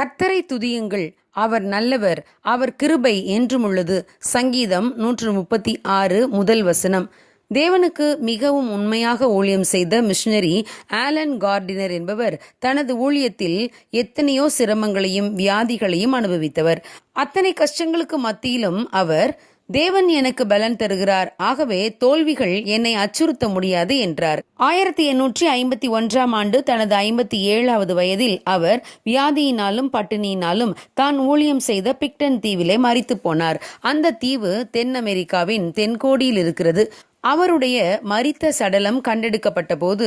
கர்த்தரை துதியுங்கள், அவர் நல்லவர், அவர் கிருபை என்றும் உள்ளது. சங்கீதம் 136 முதல் வசனம். தேவனுக்கு மிகவும் உண்மையாக ஊழியம் செய்த மிஷனரி ஆலன் கார்டினர் என்பவர் தனது ஊழியத்தில் எத்தனையோ சிரமங்களையும் வியாதிகளையும் அனுபவித்தவர். அத்தனை கஷ்டங்களுக்கு மத்தியிலும் அவர், தேவன் எனக்கு பலன் தருகிறார், ஆகவே தோல்விகள் என்னை அச்சுறுத்த முடியாது என்றார். 1851ஆம் ஆண்டு தனது 57வது வயதில் அவர் வியாதியினாலும் பட்டினியினாலும் தான் ஊழியம் செய்த பிக்டன் தீவிலே மரித்து போனார். அந்த தீவு தென் அமெரிக்காவின் தென்கோடியில் இருக்கிறது. அவருடைய மரித்த சடலம் கண்டெடுக்கப்பட்ட போது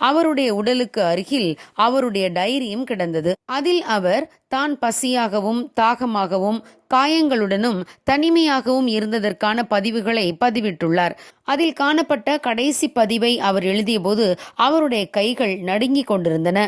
அவருடைய உடலுக்கு அருகில் அவருடைய டைரியும் கிடந்தது. அதில் அவர் தான் பசியாகவும் தாகமாகவும் காயங்களுடனும் தனிமையாகவும் இருந்ததற்கான பதிவுகளை பதிவிட்டுள்ளார். அதில் காணப்பட்ட கடைசி பதிவை அவர் எழுதியபோது அவருடைய கைகள் நடுங்கிக் கொண்டிருந்தன.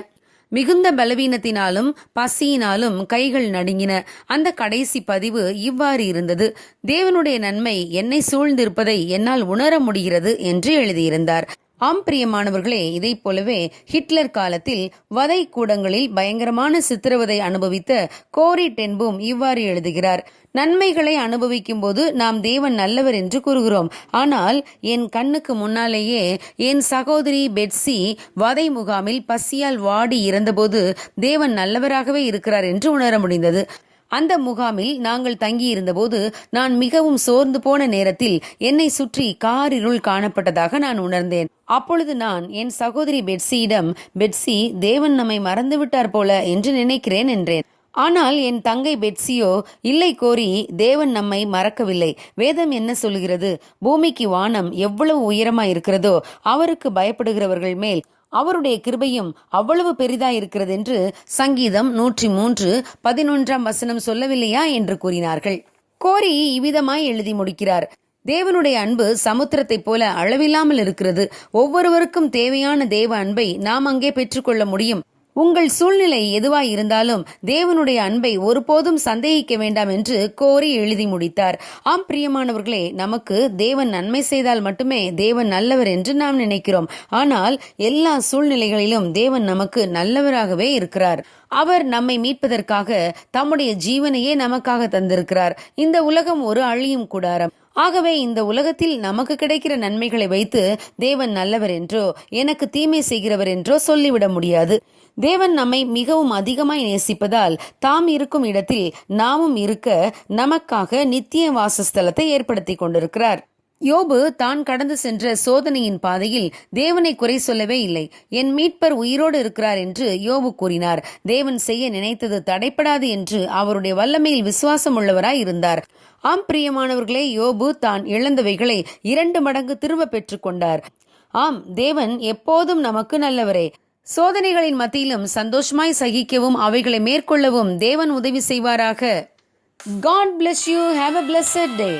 மிகுந்த பலவீனத்தினாலும் பசியினாலும் கைகள் நடுங்கின. அந்த கடைசி பதிவு இவ்வாறு இருந்தது: தேவனுடைய நன்மை என்னை சூழ்ந்திருப்பதை என்னால் உணர முடிகிறது என்று எழுதியிருந்தார். ஆம் பிரியமானவர்களே, இதை போலவே ஹிட்லர் காலத்தில் வதை கூடங்களில் பயங்கரமான சித்திரவதை அனுபவித்த கோரி டென்பூம் இவ்வாறு எழுதுகிறார்: நன்மைகளை அனுபவிக்கும் போது நாம் தேவன் நல்லவர் என்று கூறுகிறோம். ஆனால் என் கண்ணுக்கு முன்னாலேயே என் சகோதரி பெட்சி வதை முகாமில் பசியால் வாடி இறந்தபோது தேவன் நல்லவராகவே இருக்கிறார் என்று உணர முடிந்தது. அந்த முகாமில் நாங்கள் தங்கியிருந்தபோது நான் மிகவும் சோர்ந்து போன நேரத்தில் என்னை சுற்றி காரிருள் காணப்பட்டதாக நான் உணர்ந்தேன். அப்பொழுது நான் என் சகோதரி பெட்சியிடம், பெட்சி, தேவன் நம்மை மறந்துவிட்டார் போல என்று நினைக்கிறேன் என்றேன். ஆனால் என் தங்கை பெட்சியோ, இல்லை கோரி, தேவன் நம்மை மறக்கவில்லை. வேதம் என்ன சொல்கிறது? பூமிக்கு வானம் எவ்வளவு உயரமாய் இருக்கிறதோ அவருக்கு பயப்படுகிறவர்கள் மேல் அவருடைய கிருபையும் அவ்வளவு பெரிதாய் இருக்கிறது என்று சங்கீதம் 103:11ஆம் வசனம் சொல்லவில்லையா என்று கூறினார்கள். கோரி இவ்விதமாய் எழுதி முடிக்கிறார்: தேவனுடைய அன்பு சமுத்திரத்தைப் போல அளவில்லாமல் இருக்கிறது. ஒவ்வொருவருக்கும் தேவையான தேவ அன்பை நாம் அங்கே பெற்றுக்கொள்ள முடியும். உங்கள் சூழ்நிலை எதுவாய் இருந்தாலும் தேவனுடைய அன்பை ஒருபோதும் சந்தேகிக்க வேண்டாம் என்று கோரி எழுதி முடித்தார். ஆம் பிரியமானவர்களே, நமக்கு தேவன் நன்மை செய்தால் மட்டுமே தேவன் நல்லவர் என்று நாம் நினைக்கிறோம். ஆனால் எல்லா சூழ்நிலைகளிலும் தேவன் நமக்கு நல்லவராகவே இருக்கிறார். அவர் நம்மை மீட்பதற்காக தம்முடைய ஜீவனையே நமக்காக தந்திருக்கிறார். இந்த உலகம் ஒரு அழியும் கூடாரம். ஆகவே இந்த உலகத்தில் நமக்கு கிடைக்கிற நன்மைகளை வைத்து தேவன் நல்லவர் என்றோ எனக்கு தீமை செய்கிறவர் என்றோ சொல்லிவிட முடியாது. தேவன் நம்மை மிகவும் அதிகமாய் நேசிப்பதால் தாம் இருக்கும் இடத்தில் நாமும் இருக்க நமக்காக நித்திய வாசஸ்தலத்தை ஏற்படுத்தி கொண்டிருக்கிறார். யோபு தான் கடந்து சென்ற சோதனையின் பாதையில் தேவனை குறை சொல்லவே இல்லை. என் மீட்பர் உயிரோடு இருக்கிறார் என்று யோபு கூறினார். தேவன் செய்ய நினைத்தது தடைப்படாது என்று அவருடைய வல்லமையில் விசுவாசம் உள்ளவராய் இருந்தார். ஆம் பிரியமானவர்களே, யோபு தான் இழந்தவைகளை 2 மடங்கு திரும்ப பெற்றுக் கொண்டார். ஆம், தேவன் எப்போதும் நமக்கு நல்லவரே. சோதனைகளின் மத்தியிலும் சந்தோஷமாய் சகிக்கவும் அவைகளை மேற்கொள்ளவும் தேவன் உதவி செய்வாராக. God bless you. Have a blessed day.